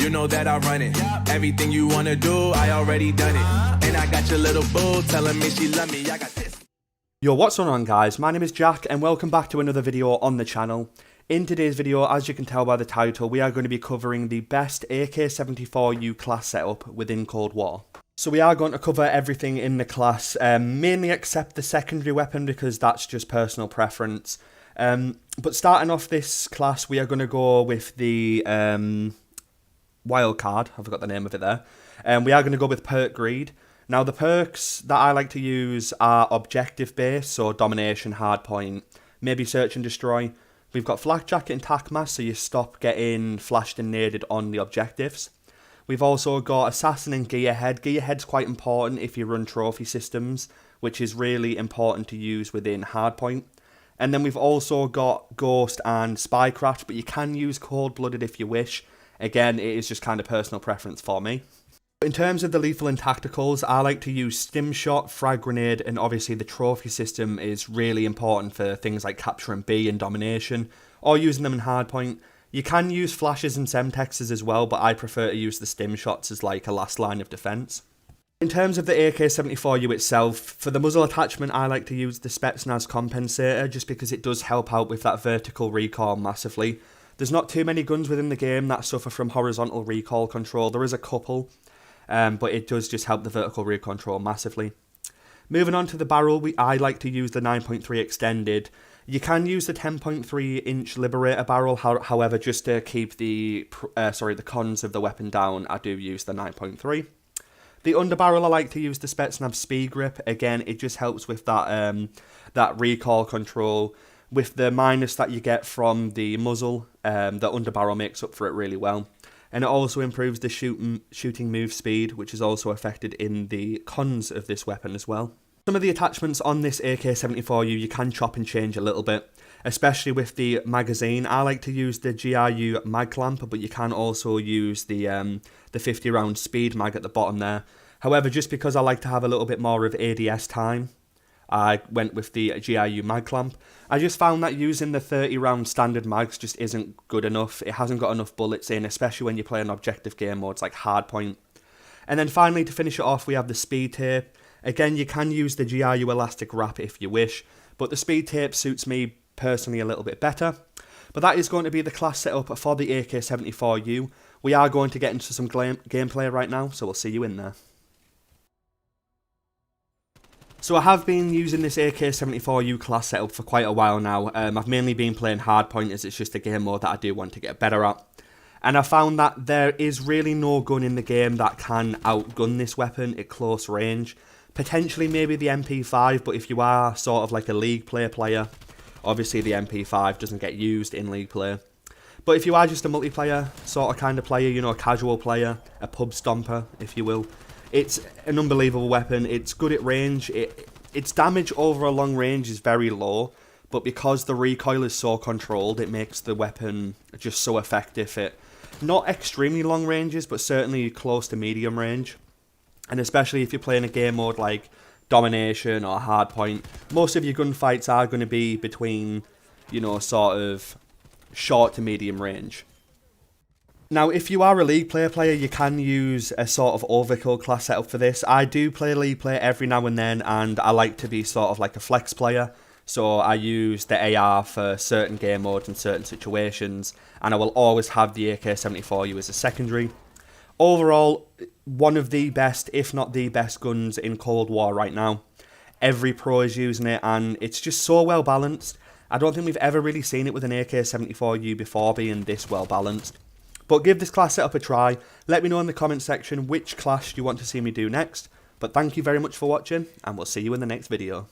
You know that I run it. Everything you wanna do, I already done it. And I got your little boo telling me she love me. I got this. Yo, what's going on, guys? My name is Jack and welcome back to another video on the channel. In today's video, as you can tell by the title, we are going to be covering the best AK74u class setup within Cold War. So we are going to cover everything in the class, mainly except the secondary weapon because that's just personal preference. But starting off this class, we are going to go with the wild card. I forgot the name of it there. We are going to go with perk greed. Now the perks that I like to use are objective based, so domination, hardpoint, maybe search and destroy. We've got flak jacket and tac mask, so you stop getting flashed and naded on the objectives. We've also got assassin and gearhead. Gearhead's quite important if you run trophy systems, which is really important to use within hardpoint. And then we've also got ghost and spycraft, but you can use cold-blooded if you wish. Again, it is just kind of personal preference for me. In terms of the lethal and tacticals, I like to use stim shot, frag grenade, and obviously the trophy system is really important for things like capturing B and domination, or using them in hardpoint. You can use flashes and semtexes as well, but I prefer to use the stim shots as like a last line of defense. In terms of the AK74u itself, for the muzzle attachment I like to use the Spetsnaz compensator just because it does help out with that vertical recoil massively. There's not too many guns within the game that suffer from horizontal recoil control. There is a couple. But it does just help the vertical rear control massively. Moving on to the barrel, I like to use the 9.3 extended. You can use the 10.3 inch Liberator barrel, however, just to keep the cons of the weapon down, I do use the 9.3. The underbarrel, I like to use the Spetsnaz speed grip. Again, it just helps with that that recoil control. With the minus that you get from the muzzle, the underbarrel makes up for it really well. And it also improves the shooting move speed, which is also affected in the cons of this weapon as well. Some of the attachments on this AK74u you can chop and change a little bit, especially with the magazine. I like to use the GRU mag clamp, but you can also use the 50 round speed mag at the bottom there. However, just because I like to have a little bit more of ADS time, I went with the GRU mag clamp. I just found that using the 30 round standard mags just isn't good enough. It hasn't got enough bullets in, especially when you play on objective game modes like hardpoint. And then finally, to finish it off, we have the speed tape. Again, you can use the GRU elastic wrap if you wish, but the speed tape suits me personally a little bit better. But that is going to be the class setup for the AK74u. We are going to get into some gameplay right now, so we'll see you in there. So I have been using this AK74u class setup for quite a while now. I've mainly been playing hardpoint as it's just a game mode that I do want to get better at. And I found that there is really no gun in the game that can outgun this weapon at close range. Potentially maybe the MP5, but if you are sort of like a league player, obviously the MP5 doesn't get used in league play. But if you are just a multiplayer sort of kind of player, you know, a casual player, a pub stomper, if you will, it's an unbelievable weapon. It's good at range. Its damage over a long range is very low, but because the recoil is so controlled, it makes the weapon just so effective at not extremely long ranges, but certainly close to medium range. And especially if you're playing a game mode like domination or hardpoint, most of your gunfights are going to be between, you know, sort of short to medium range. Now, if you are a league player, you can use a sort of overkill class setup for this. I do play league play every now and then, and I like to be sort of like a flex player. So I use the AR for certain game modes and certain situations, and I will always have the AK74u as a secondary. Overall, one of the best, if not the best guns in Cold War right now. Every pro is using it, and it's just so well balanced. I don't think we've ever really seen it with an AK74u before being this well balanced. But give this class setup a try. Let me know in the comment section which class you want to see me do next. But thank you very much for watching, and we'll see you in the next video.